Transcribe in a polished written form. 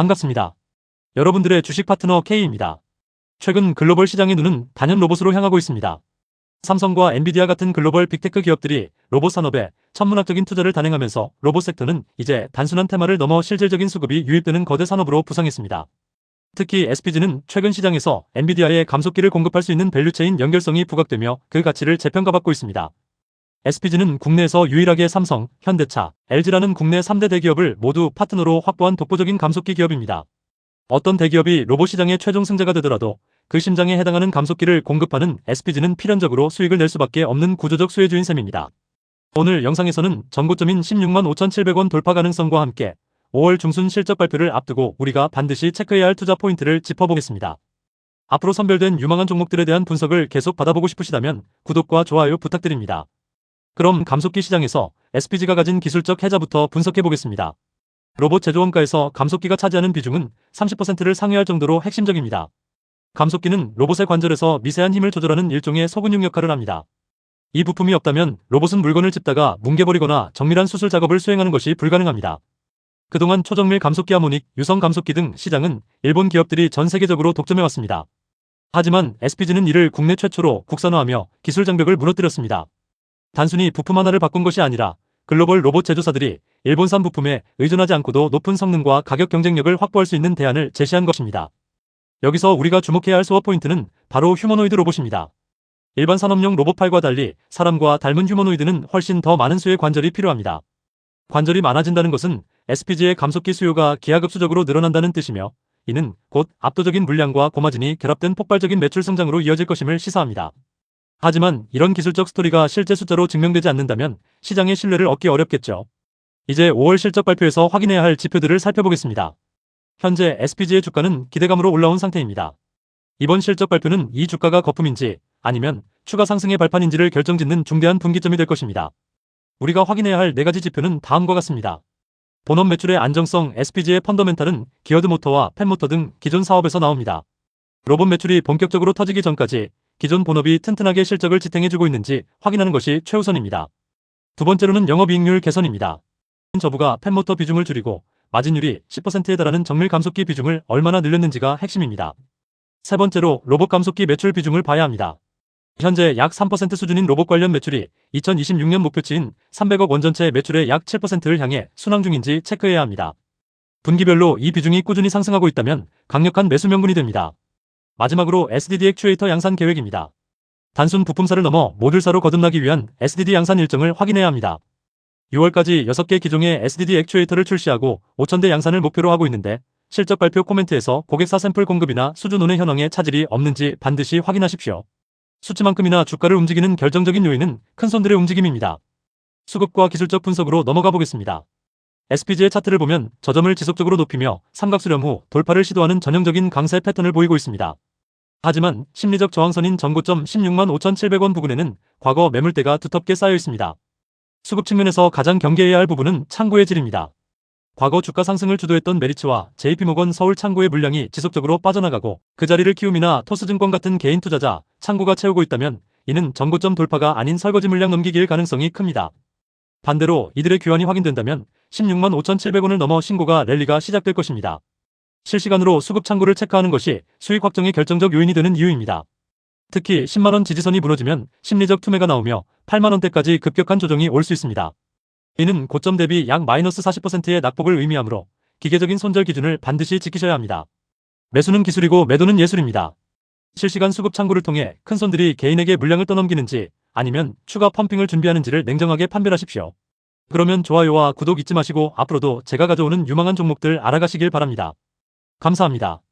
반갑습니다. 여러분들의 주식 파트너 K입니다. 최근 글로벌 시장의 눈은 단연 로봇으로 향하고 있습니다. 삼성과 엔비디아 같은 글로벌 빅테크 기업들이 로봇 산업에 천문학적인 투자를 단행하면서 로봇 섹터는 이제 단순한 테마를 넘어 실질적인 수급이 유입되는 거대 산업으로 부상했습니다. 특히 SPG는 최근 시장에서 엔비디아에 감속기를 공급할 수 있는 밸류체인 연결성이 부각되며 그 가치를 재평가받고 있습니다. SPG는 국내에서 유일하게 삼성, 현대차, LG라는 국내 3대 대기업을 모두 파트너로 확보한 독보적인 감속기 기업입니다. 어떤 대기업이 로봇 시장의 최종 승자가 되더라도 그 심장에 해당하는 감속기를 공급하는 SPG는 필연적으로 수익을 낼 수밖에 없는 구조적 수혜주인 셈입니다. 오늘 영상에서는 전고점인 16만 5,700원 돌파 가능성과 함께 5월 중순 실적 발표를 앞두고 우리가 반드시 체크해야 할 투자 포인트를 짚어보겠습니다. 앞으로 선별된 유망한 종목들에 대한 분석을 계속 받아보고 싶으시다면 구독과 좋아요 부탁드립니다. 그럼 감속기 시장에서 SPG가 가진 기술적 혜자부터 분석해보겠습니다. 로봇 제조원가에서 감속기가 차지하는 비중은 30%를 상회할 정도로 핵심적입니다. 감속기는 로봇의 관절에서 미세한 힘을 조절하는 일종의 소근육 역할을 합니다. 이 부품이 없다면 로봇은 물건을 짚다가 뭉개버리거나 정밀한 수술 작업을 수행하는 것이 불가능합니다. 그동안 초정밀 감속기 하모닉, 유성 감속기 등 시장은 일본 기업들이 전 세계적으로 독점해왔습니다. 하지만 SPG는 이를 국내 최초로 국산화하며 기술 장벽을 무너뜨렸습니다. 단순히 부품 하나를 바꾼 것이 아니라 글로벌 로봇 제조사들이 일본산 부품에 의존하지 않고도 높은 성능과 가격 경쟁력을 확보할 수 있는 대안을 제시한 것입니다. 여기서 우리가 주목해야 할 소어 포인트는 바로 휴머노이드 로봇입니다. 일반 산업용 로봇팔과 달리 사람과 닮은 휴머노이드는 훨씬 더 많은 수의 관절이 필요합니다. 관절이 많아진다는 것은 SPG의 감속기 수요가 기하급수적으로 늘어난다는 뜻이며 이는 곧 압도적인 물량과 고마진이 결합된 폭발적인 매출 성장으로 이어질 것임을 시사합니다. 하지만 이런 기술적 스토리가 실제 숫자로 증명되지 않는다면 시장의 신뢰를 얻기 어렵겠죠. 이제 5월 실적 발표에서 확인해야 할 지표들을 살펴보겠습니다. 현재 SPG의 주가는 기대감으로 올라온 상태입니다. 이번 실적 발표는 이 주가가 거품인지 아니면 추가 상승의 발판인지를 결정짓는 중대한 분기점이 될 것입니다. 우리가 확인해야 할 4가지 지표는 다음과 같습니다. 본업 매출의 안정성. SPG의 펀더멘탈은 기어드 모터와 펜모터 등 기존 사업에서 나옵니다. 로봇 매출이 본격적으로 터지기 전까지 기존 본업이 튼튼하게 실적을 지탱해주고 있는지 확인하는 것이 최우선입니다. 두 번째로는 영업이익률 개선입니다. 저부가 펜모터 비중을 줄이고 마진율이 10%에 달하는 정밀 감속기 비중을 얼마나 늘렸는지가 핵심입니다. 세 번째로 로봇 감속기 매출 비중을 봐야 합니다. 현재 약 3% 수준인 로봇 관련 매출이 2026년 목표치인 300억 원 전체 매출의 약 7%를 향해 순항 중인지 체크해야 합니다. 분기별로 이 비중이 꾸준히 상승하고 있다면 강력한 매수 명분이 됩니다. 마지막으로 SDD 액추에이터 양산 계획입니다. 단순 부품사를 넘어 모듈사로 거듭나기 위한 SDD 양산 일정을 확인해야 합니다. 6월까지 6개 기종의 SDD 액추에이터를 출시하고 5,000대 양산을 목표로 하고 있는데 실적 발표 코멘트에서 고객사 샘플 공급이나 수주 논의 현황에 차질이 없는지 반드시 확인하십시오. 수치만큼이나 주가를 움직이는 결정적인 요인은 큰손들의 움직임입니다. 수급과 기술적 분석으로 넘어가 보겠습니다. SPG의 차트를 보면 저점을 지속적으로 높이며 삼각수렴 후 돌파를 시도하는 전형적인 강세 패턴을 보이고 있습니다. 하지만 심리적 저항선인 전고점 16만 5,700원 부근에는 과거 매물대가 두텁게 쌓여 있습니다. 수급 측면에서 가장 경계해야 할 부분은 창고의 질입니다. 과거 주가 상승을 주도했던 메리츠와 JP모건 서울 창고의 물량이 지속적으로 빠져나가고 그 자리를 키움이나 토스증권 같은 개인 투자자, 창고가 채우고 있다면 이는 전고점 돌파가 아닌 설거지 물량 넘기기일 가능성이 큽니다. 반대로 이들의 교환이 확인된다면 16만 5,700원을 넘어 신고가 랠리가 시작될 것입니다. 실시간으로 수급 창고를 체크하는 것이 수익 확정의 결정적 요인이 되는 이유입니다. 특히 10만원 지지선이 무너지면 심리적 투매가 나오며 8만원대까지 급격한 조정이 올 수 있습니다. 이는 고점 대비 약 마이너스 40%의 낙폭을 의미하므로 기계적인 손절 기준을 반드시 지키셔야 합니다. 매수는 기술이고 매도는 예술입니다. 실시간 수급 창고를 통해 큰손들이 개인에게 물량을 떠넘기는지 아니면 추가 펌핑을 준비하는지를 냉정하게 판별하십시오. 그러면 좋아요와 구독 잊지 마시고 앞으로도 제가 가져오는 유망한 종목들 알아가시길 바랍니다. 감사합니다.